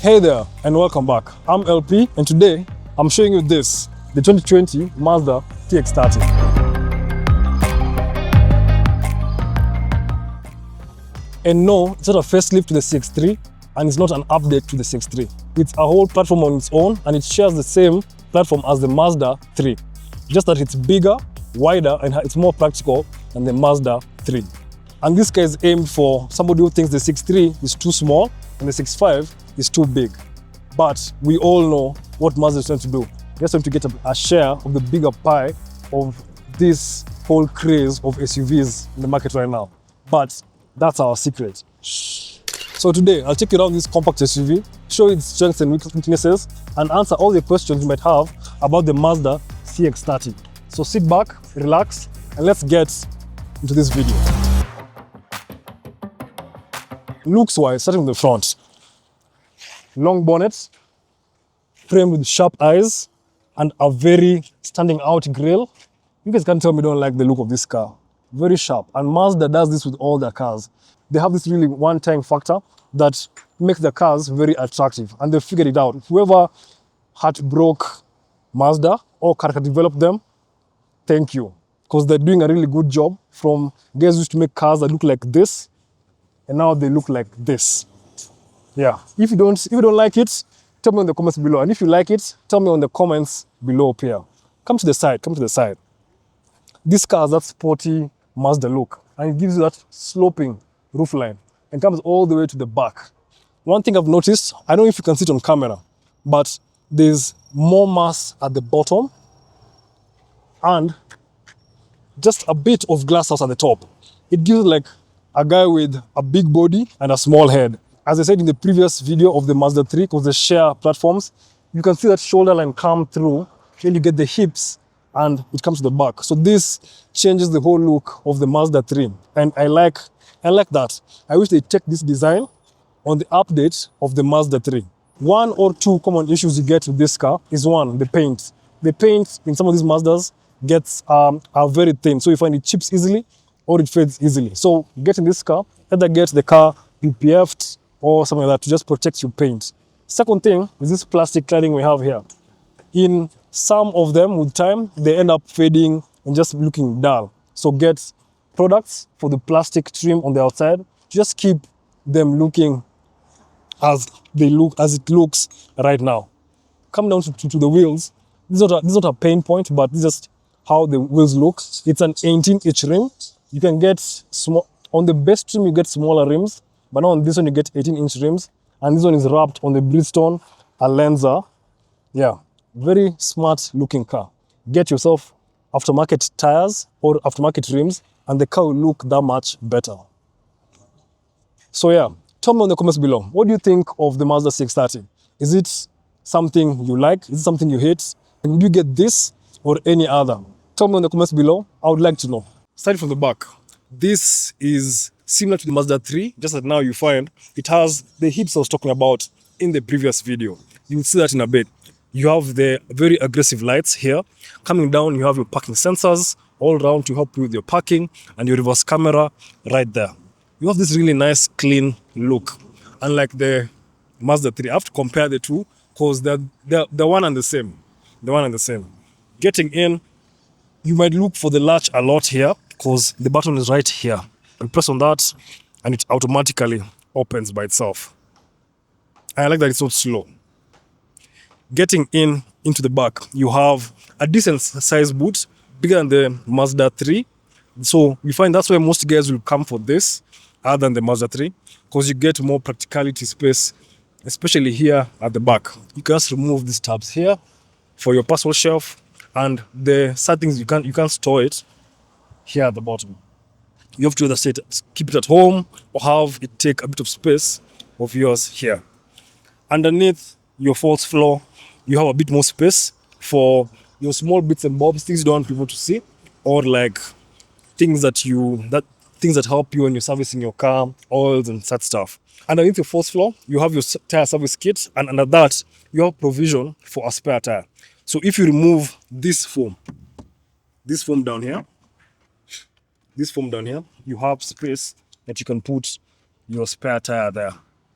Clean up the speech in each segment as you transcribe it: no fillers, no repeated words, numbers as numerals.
Hey there and welcome back. I'm LP and today I'm showing you this, the 2020 Mazda CX-30. And no, it's not a facelift to the CX-3 and it's not an update to the CX-3. It's a whole platform on its own and it shares the same platform as the Mazda 3. Just that it's bigger, wider and it's more practical than the Mazda 3. And this car is aimed for somebody who thinks the CX-3 is too small and the CX-5 is too big. But we all know what Mazda is trying to do. They're trying to get a share of the bigger pie of this whole craze of SUVs in the market right now. But that's our secret. So today, I'll take you around this compact SUV, show its strengths and weaknesses, and answer all the questions you might have about the Mazda CX-30. So sit back, relax, and let's get into this video. Looks-wise, starting with the front. Long bonnet, framed with sharp eyes, and a very standing out grille. You guys can't tell me you don't like the look of this car. Very sharp. And Mazda does this with all their cars. They have this really one-time factor that makes their cars very attractive. And they figured it out. Whoever heartbroke Mazda or character developed them, thank you. Because they're doing a really good job from guys who used to make cars that look like this, and now they look like this. Yeah, if you don't like it, tell me in the comments below. And if you like it, tell me on the comments below up here. Come to the side. This car has that sporty Mazda look, and it gives you that sloping roofline and comes all the way to the back. One thing I've noticed, I don't know if you can see it on camera, but there's more mass at the bottom and just a bit of glass house at the top. It gives like a guy with a big body and a small head. As I said in the previous video of the Mazda 3, because they share platforms, you can see that shoulder line come through, then you get the hips and it comes to the back. So this changes the whole look of the Mazda 3. And I like that. I wish they take this design on the update of the Mazda 3. One or two common issues you get with this car is one, the paint. The paint in some of these Mazdas gets are very thin. So you find it chips easily or it fades easily. So getting this car, either get the car PPF'd or something like that to just protect your paint. Second thing is this plastic cladding we have here. In some of them, with time, they end up fading and just looking dull. So get products for the plastic trim on the outside. Just keep them looking as it looks right now. Come down to the wheels. This is not a pain point, but this is just how the wheels look. It's an 18-inch rim. You can get small on the best trim. You get smaller rims. But now on this one, you get 18-inch rims. And this one is wrapped on the Bridgestone Alenza. Yeah, very smart looking car. Get yourself aftermarket tires or aftermarket rims, and the car will look that much better. So yeah, tell me in the comments below, what do you think of the Mazda CX-30? Is it something you like? Is it something you hate? And do you get this or any other? Tell me in the comments below. I would like to know. Starting from the back, this is similar to the Mazda 3, just that now you find it has the hips I was talking about in the previous video. You will see that in a bit. You have the very aggressive lights here. Coming down, you have your parking sensors all around to help you with your parking and your reverse camera right there. You have this really nice, clean look. Unlike the Mazda 3, I have to compare the two because they're one and the same. The one and the same. Getting in, you might look for the latch a lot here because the button is right here. You press on that and it automatically opens by itself. I like that it's not slow. Getting into the back, you have a decent size boot, bigger than the Mazda 3. So we find that's why most guys will come for this other than the Mazda 3, because you get more practicality space, especially here at the back. You can just remove these tabs here for your parcel shelf, and the settings you can store it here at the bottom. You have to either keep it at home or have it take a bit of space of yours here. Underneath your fourth floor, you have a bit more space for your small bits and bobs, things you don't want people to see, or like things that help you when you're servicing your car, oils and such stuff. Underneath your fourth floor, you have your tire service kit, and under that, you have provision for a spare tire. So if you remove this foam down here, you have space that you can put your spare tire there.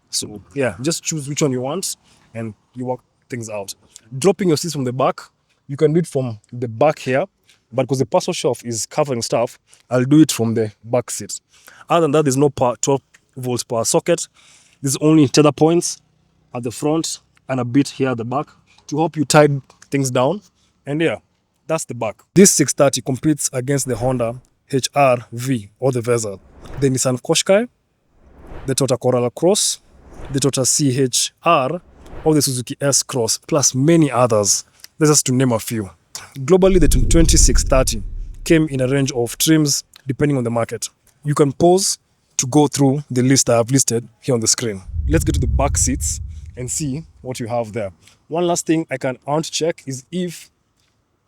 So yeah, just choose which one you want and you work things out. Dropping your seats from the back, you can do it from the back here, but because the parcel shelf is covering stuff, I'll do it from the back seat. Other than that, there's no 12 volts power socket. There's only tether points at the front and a bit here at the back to help you tie things down. And yeah, that's the back. This 630 competes against the Honda HR-V or the Vezel, the Nissan Qashqai, the Toyota Corolla Cross, the Toyota CHR, or the Suzuki S-Cross, plus many others. That's just to name a few. Globally, the 2630 came in a range of trims depending on the market. You can pause to go through the list I have listed here on the screen. Let's get to the back seats and see what you have there. One last thing I want to check is if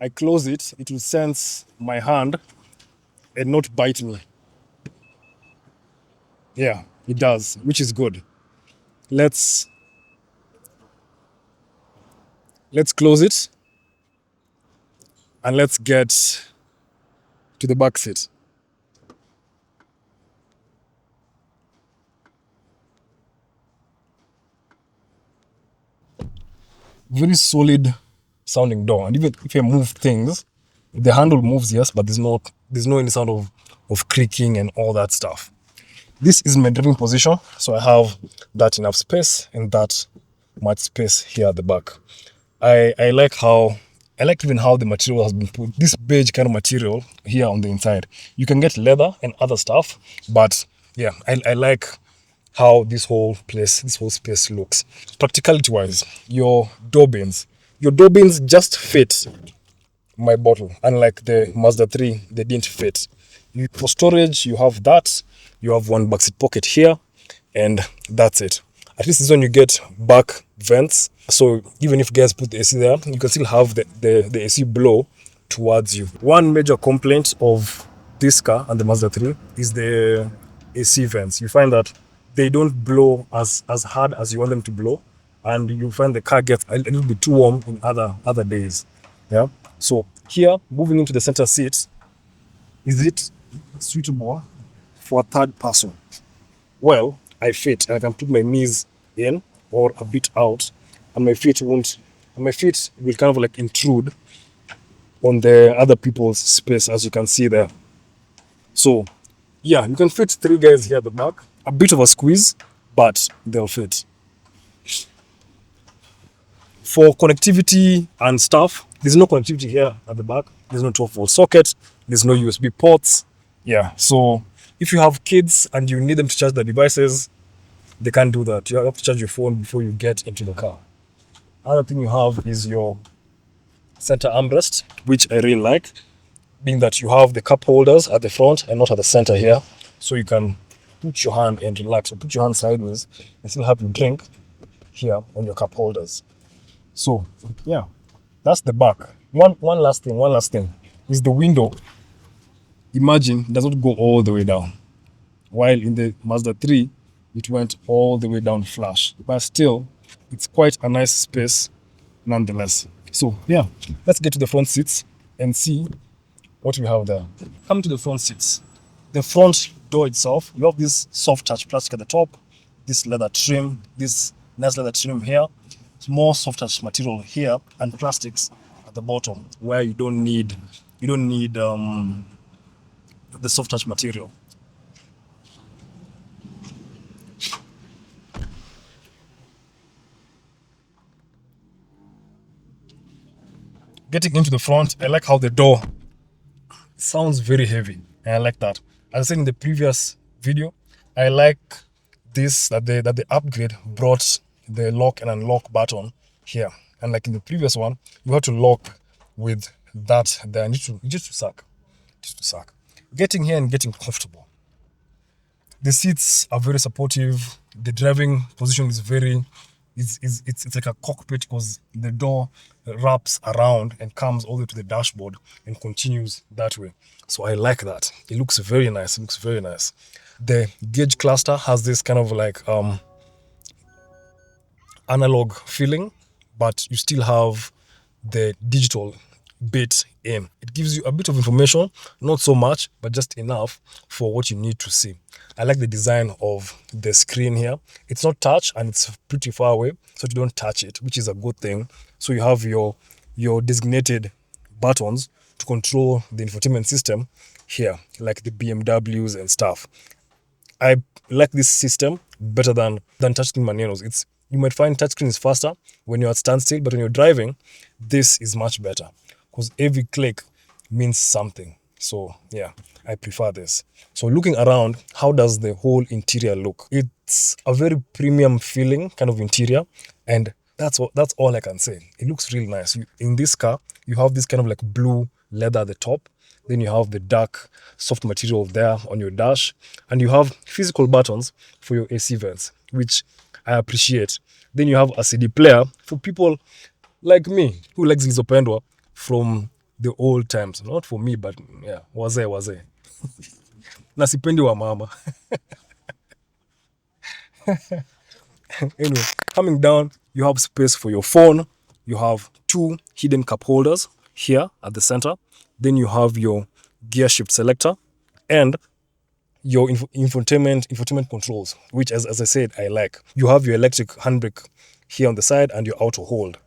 I close it, it will sense my hand and not bite me. Yeah, it does, which is good. Let's close it and let's get to the back seat. Very solid sounding door, and even if I move things, the handle moves, yes, but there's no any sound of creaking and all that stuff. This is my driving position, so I have that enough space and that much space here at the back. I like even how the material has been put. This beige kind of material here on the inside. You can get leather and other stuff, but yeah, I like how this whole space looks. Practicality wise, your door bins just fit my bottle. Unlike the Mazda 3, they didn't fit. For storage, you have that. You have one backseat pocket here, and that's it. At least this one you get back vents. So even if guys put the AC there, you can still have the AC blow towards you. One major complaint of this car and the Mazda 3 is the AC vents. You find that they don't blow as hard as you want them to blow, and you find the car gets a little bit too warm in other days. Yeah. So here, moving into the center seat, is it suitable for a third person? Well, I fit, and I can put my knees in or a bit out, and my feet will kind of like intrude on the other people's space, as you can see there. So yeah, you can fit 3 guys here at the back. A bit of a squeeze, but they'll fit. For connectivity and stuff, there's no connectivity here at the back. There's no 12-volt socket. There's no USB ports. Yeah, so if you have kids and you need them to charge their devices, they can't do that. You have to charge your phone before you get into the car. Other thing you have is your center armrest, which I really like, being that you have the cup holders at the front and not at the center here. So you can put your hand and relax, or put your hand sideways and still have your drink here on your cup holders. So yeah, that's the back. One last thing is the window. Imagine, does not go all the way down, while in the Mazda 3 it went all the way down flush, but still it's quite a nice space nonetheless. So yeah, let's get to the front seats and see what we have there. Coming to the front seats, the front door itself, you have this soft touch plastic at the top, this leather trim, this nice leather trim here. It's more soft touch material here and plastics at the bottom, where you don't need the soft touch material. Getting into the front, I like how the door sounds very heavy, and I like that. As I said in the previous video, I like this that the upgrade brought the lock and unlock button here, and like in the previous one, you have to lock with that there. And it just to suck. Getting here and getting comfortable. The seats are very supportive. The driving position is very, it's like a cockpit, because the door wraps around and comes all the way to the dashboard and continues that way. So I like that. It looks very nice. The gauge cluster has this kind of like analog feeling, but you still have the digital bit in. It gives you a bit of information, not so much, but just enough for what you need to see. I like the design of the screen here. It's not touch and it's pretty far away, so you don't touch it, which is a good thing. So you have your designated buttons to control the infotainment system here, like the BMWs and stuff. I like this system better than touchscreen manuals. It's You might find touchscreen is faster when you're at standstill, but when you're driving, this is much better because every click means something. So yeah, I prefer this. So looking around, how does the whole interior look? It's a very premium feeling kind of interior, and that's all I can say. It looks really nice. In this car, you have this kind of like blue leather at the top. Then you have the dark, soft material there on your dash. And you have physical buttons for your AC vents, which I appreciate. Then you have a CD player for people like me who likes Zilizopendwa from the old times. Not for me, but yeah, wazee. Na sipendi wa mama. Anyway, coming down, you have space for your phone. You have two hidden cup holders here at the center. Then you have your gear shift selector and your infotainment controls, which as I said, I like. You have your electric handbrake here on the side and your auto hold.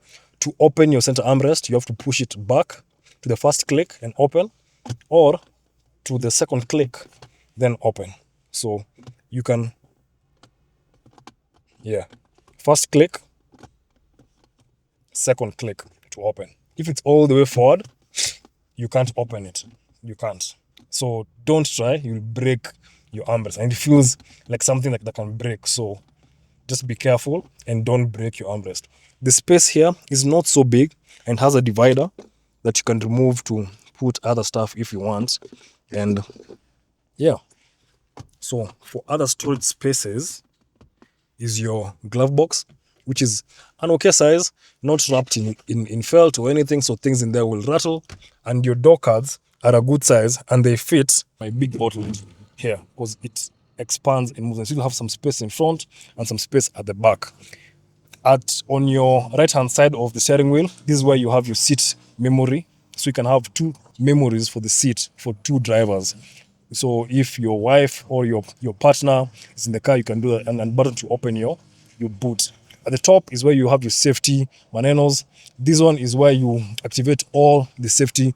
To open your center armrest, you have to push it back to the first click and open, or to the second click, then open. So you can, yeah, first click, second click to open. If it's all the way forward, you can't open it. You can't. So don't try, you'll break your armrest. And it feels like something that can break. So just be careful and don't break your armrest. The space here is not so big and has a divider that you can remove to put other stuff if you want. And yeah. So for other storage spaces is your glove box, which is an okay size, not wrapped in felt or anything, so things in there will rattle. And your door cards are a good size and they fit my big bottle here because it expands and moves. And so you'll have some space in front and some space at the back. On your right hand side of the steering wheel, this is where you have your seat memory. So you can have two memories for the seat for two drivers. So if your wife or your partner is in the car, you can do that and button to open your boot. At the top is where you have your safety manenos. This one is where you activate all the safety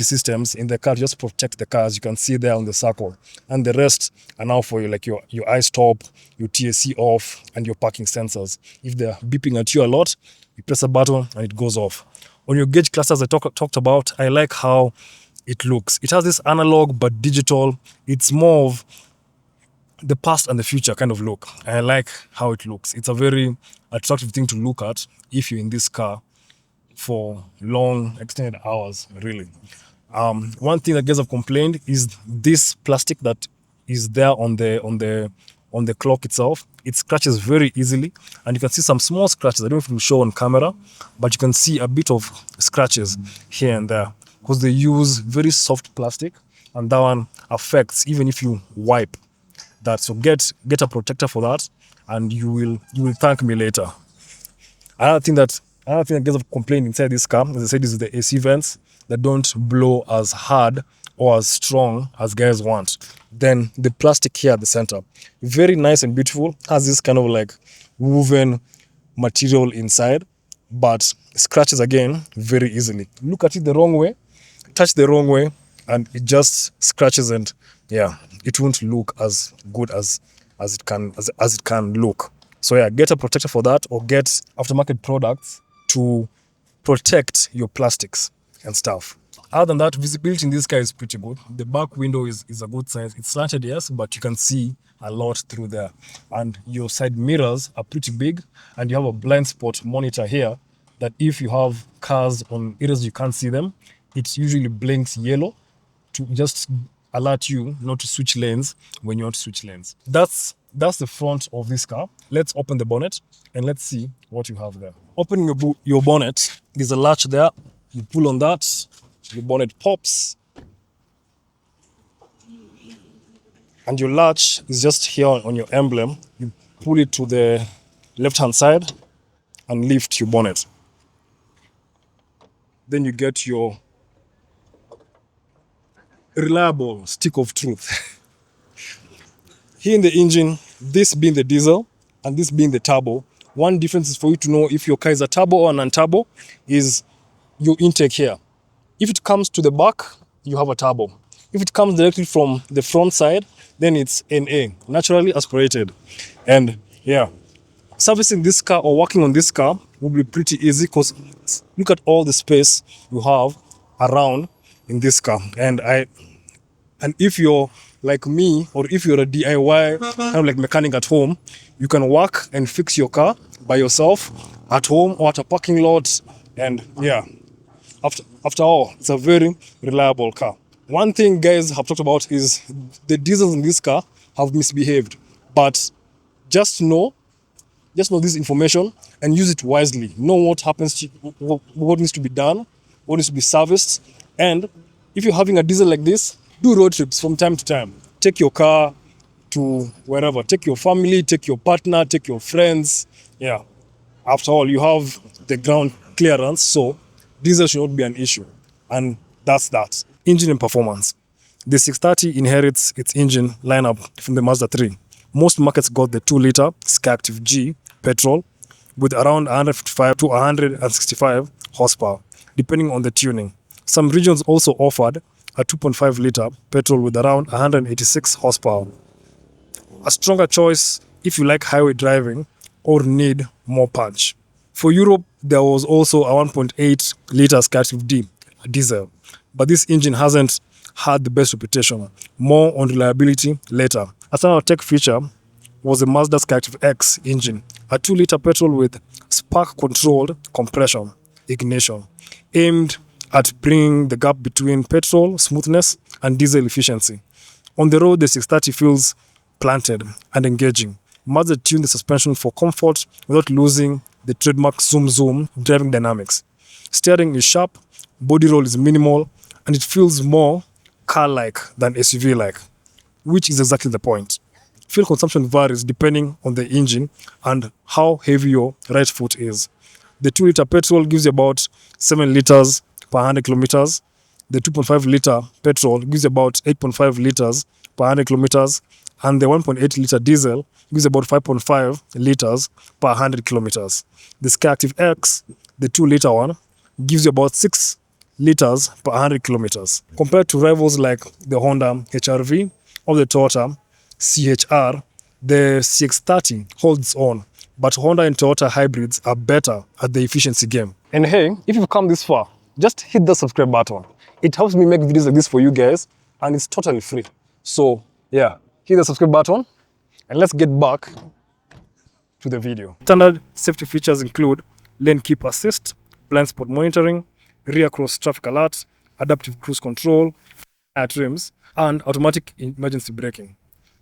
systems in the car, just protect the car, as you can see there on the circle. And the rest are now for you, like your eye stop, your TSC off, and your parking sensors. If they're beeping at you a lot, you press a button and it goes off. On your gauge clusters I talked about, I like how it looks. It has this analog but digital. It's more of the past and the future kind of look. I like how it looks. It's a very attractive thing to look at if you're in this car for long extended hours, really. One thing that guys have complained is this plastic that is there on the clock itself. It scratches very easily, and you can see some small scratches. I don't know if it will show on camera, but you can see a bit of scratches here and there because they use very soft plastic, and that one affects even if you wipe that. So get a protector for that, and you will thank me later. Another thing that gets a complaint inside this car, as I said, is the AC vents that don't blow as hard or as strong as guys want. Then the plastic here at the center, very nice and beautiful, has this kind of like woven material inside, but scratches again very easily. Look at it the wrong way, touch the wrong way, and it just scratches, and yeah, it won't look as good as it can look. So yeah, get a protector for that, or get aftermarket products to protect your plastics and stuff. Other than that, visibility in this car is pretty good. The back window is a good size. It's slanted, yes, but you can see a lot through there. And your side mirrors are pretty big, and you have a blind spot monitor here that if you have cars on areas you can't see them, it usually blinks yellow to just alert you not to switch lanes when you want to switch lanes. That's the front of this car. Let's open the bonnet and let's see what you have there. Opening your bonnet, there's a latch there. You pull on that, your bonnet pops. And your latch is just here on your emblem. You pull it to the left-hand side and lift your bonnet. then you get your reliable stick of truth. Here in the engine, this being the diesel and this being the turbo, one difference is for you to know if your car is a turbo or a non-turbo is your intake here. If it comes to the back, you have a turbo. If it comes directly from the front side, then it's NA, naturally aspirated. And yeah, servicing this car or working on this car will be pretty easy because look at all the space you have around in this car. And if you're like me, or if you're a DIY kind of like mechanic at home, you can work and fix your car by yourself at home or at a parking lot. And yeah, after all, it's a very reliable car. One thing guys have talked about is the diesels in this car have misbehaved. But just know this information and use it wisely. Know what happens to what needs to be done, what needs to be serviced. And if you're having a diesel like this, do road trips from time to time. Take your car to wherever. Take your family, take your partner, take your friends. Yeah. After all, you have the ground clearance, so diesel should not be an issue. And that's that. Engine and performance. The 630 inherits its engine lineup from the Mazda 3. Most markets got the 2-liter CX-30 petrol with around 155 to 165 horsepower, depending on the tuning. Some regions also offered a 2.5-liter petrol with around 186 horsepower. A stronger choice if you like highway driving or need more punch. For Europe, there was also a 1.8-liter CX-30 diesel, but this engine hasn't had the best reputation. More on reliability later. A standout tech feature was the Mazda CX engine, a 2-liter petrol with spark-controlled compression ignition, aimed at bringing the gap between petrol smoothness and diesel efficiency. On the road, the 630 feels planted and engaging. Mazda tuned the suspension for comfort without losing the trademark zoom driving dynamics. Steering is sharp, body roll is minimal, and it feels more car-like than SUV-like, which is exactly the point. Fuel consumption varies depending on the engine and how heavy your right foot is. The 2-liter petrol gives you about 7 liters per 100 kilometers. The 2.5-liter petrol gives you about 8.5 liters per 100 kilometers. And the 1.8-liter diesel gives about 5.5 liters per 100 kilometers. The CX, the 2-liter one, gives you about 6 liters per 100 kilometers. Compared to rivals like the Honda HR-V or the Toyota CHR, the CX-30 holds its own, but Honda and Toyota hybrids are better at the efficiency game. And hey, if you've come this far, just hit the subscribe button. It helps me make videos like this for you guys, and it's totally free. So yeah, hit the subscribe button, and let's get back to the video. Standard safety features include lane keep assist, blind spot monitoring, rear cross traffic alert, adaptive cruise control, air trims, and automatic emergency braking.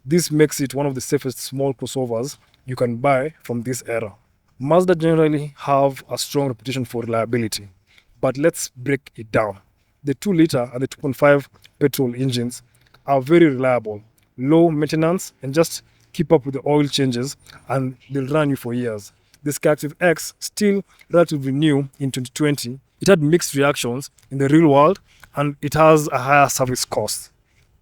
This makes it one of the safest small crossovers you can buy from this era. Mazda generally have a strong reputation for reliability, but let's break it down. The 2-liter and the 2.5 petrol engines are very reliable, low maintenance, and just keep up with the oil changes and they'll run you for years. The CX, still relatively new in 2020, it had mixed reactions in the real world and it has a higher service cost.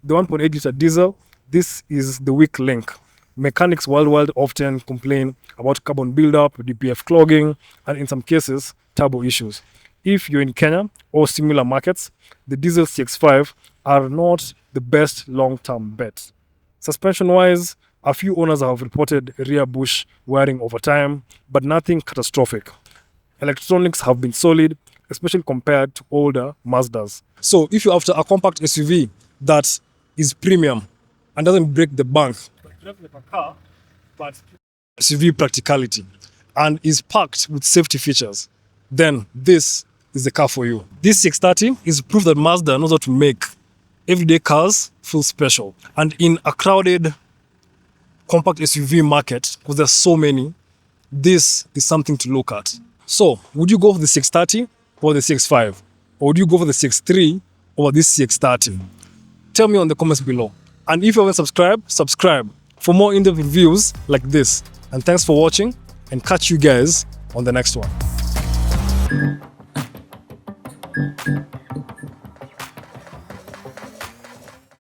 The 1.8-liter diesel, this is the weak link. Mechanics worldwide often complain about carbon buildup, DPF clogging, and in some cases, turbo issues. If you're in Kenya or similar markets, the diesel CX-5 are not the best long-term bet. Suspension-wise, a few owners have reported rear bush wearing over time, but nothing catastrophic. Electronics have been solid, especially compared to older Mazdas. So if you're after a compact SUV that is premium and doesn't break the bank, but SUV practicality, and is packed with safety features, then this is the car for you. This CX-30 is proof that Mazda knows how to make everyday cars feel special. And in a crowded compact SUV market, because there's so many, this is something to look at. So, would you go for the CX-30 or the CX-5? Or would you go for the CX-3 or this CX-30? Tell me on the comments below. And if you haven't subscribed, subscribe for more in-depth reviews like this. And thanks for watching, and catch you guys on the next one.